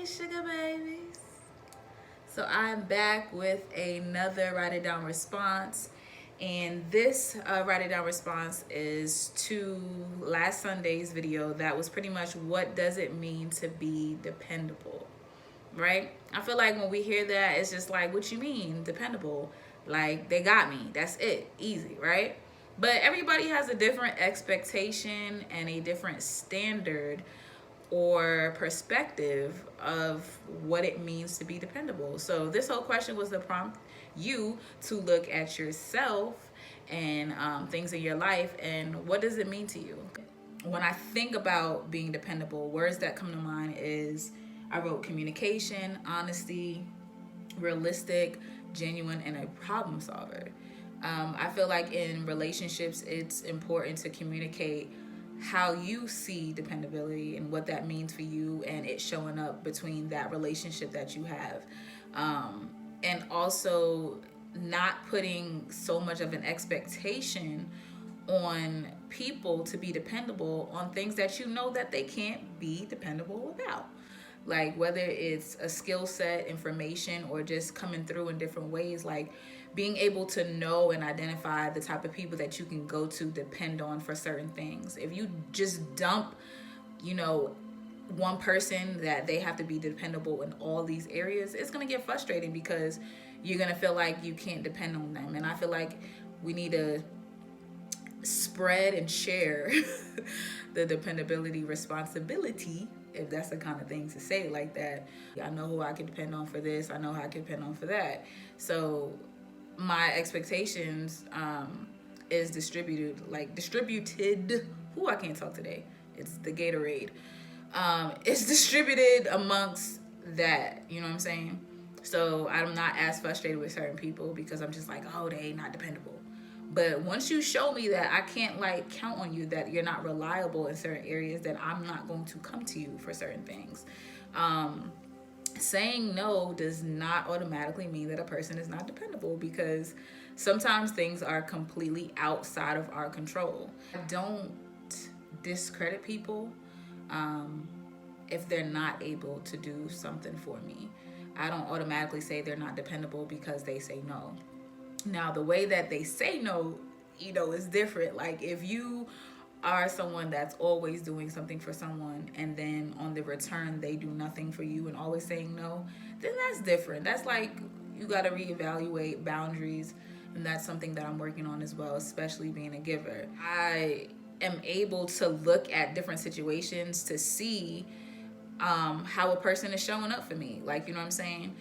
sugar babies. So I'm back with another Write It Down response. And this Write It Down response is to last Sunday's video that was pretty much what does it mean to be dependable, right? I feel like when we hear that, it's just like, what you mean, dependable? Like, they got me, that's it, easy, right? But everybody has a different expectation and a different standard or perspective of what it means to be dependable. So this whole question was to prompt you to look at yourself and things in your life and what does it mean to you. When I think about being dependable, words that come to mind is, I wrote communication, honesty, realistic, genuine, and a problem solver. I feel like in relationships, it's important to communicate how you see dependability and what that means for you, and it showing up between that relationship that you have. And also not putting so much of an expectation on people to be dependable on things that you know that they can't be dependable without. Like whether it's a skill set, information, or just coming through in different ways, like being able to know and identify the type of people that you can go to depend on for certain things. If you just dump, one person that they have to be dependable in all these areas, it's going to get frustrating because you're going to feel like you can't depend on them. And I feel like we need to spread and share the dependability responsibility, if that's the kind of thing to say like that. I know who I can depend on for this. I know how I can depend on for that. So my expectations is distributed. Who I can't talk today. It's the Gatorade. It's distributed amongst that. You know what I'm saying? So I'm not as frustrated with certain people because I'm just like, oh, they not dependable. But once you show me that I can't count on you, that you're not reliable in certain areas, then I'm not going to come to you for certain things. Saying no does not automatically mean that a person is not dependable, because sometimes things are completely outside of our control. I don't discredit people if they're not able to do something for me. I don't automatically say they're not dependable because they say no. Now, the way that they say no, is different. Like if you are someone that's always doing something for someone and then on the return they do nothing for you and always saying no, then that's different. That's like you got to reevaluate boundaries, and that's something that I'm working on as well, especially being a giver. I am able to look at different situations to see how a person is showing up for me. Like, you know what I'm saying?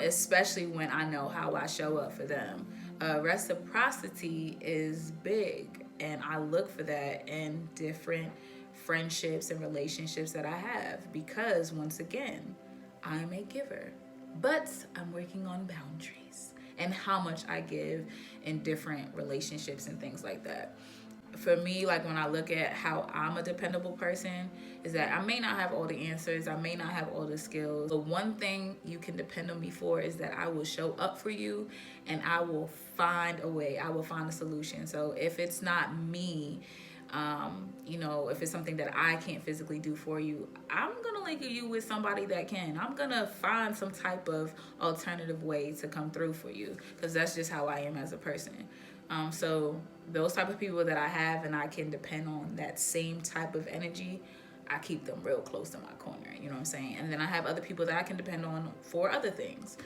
Especially when I know how I show up for them. Reciprocity is big, and I look for that in different friendships and relationships that I have, because once again, I'm a giver, but I'm working on boundaries and how much I give in different relationships and things like that. For me, like when I look at how I'm a dependable person, is that I may not have all the answers, I may not have all the skills, but one thing you can depend on me for is that I will show up for you and I will find a way, I will find a solution. So if it's not me, if it's something that I can't physically do for you, I'm gonna link you with somebody that can. I'm gonna find some type of alternative way to come through for you, because that's just how I am as a person. So those type of people that I have and I can depend on that same type of energy, I keep them real close to my corner, you know what I'm saying? And then I have other people that I can depend on for other things.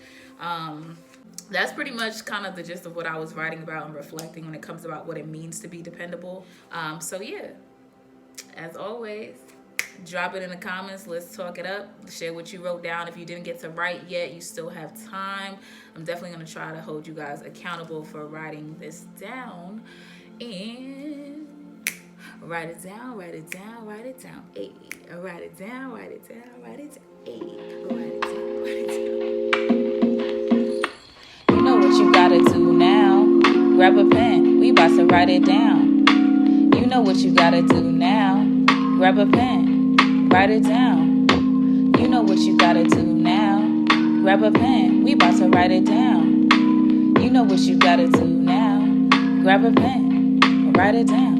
That's pretty much kind of the gist of what I was writing about and reflecting when it comes about what it means to be dependable. So yeah, as always, drop it in the comments. Let's talk it up. Share what you wrote down. If you didn't get to write yet, you still have time. I'm definitely going to try to hold you guys accountable for writing this down. And write it down, write it down, write it down. Hey, write it down, write it down, write it down. Hey, write it down, write it down. You know what you got to do now. Grab a pen. We about to write it down. You know what you got to do now. Grab a pen. Write it down. You know what you gotta do now. Grab a pen. We about to write it down. You know what you gotta do now. Grab a pen. Write it down.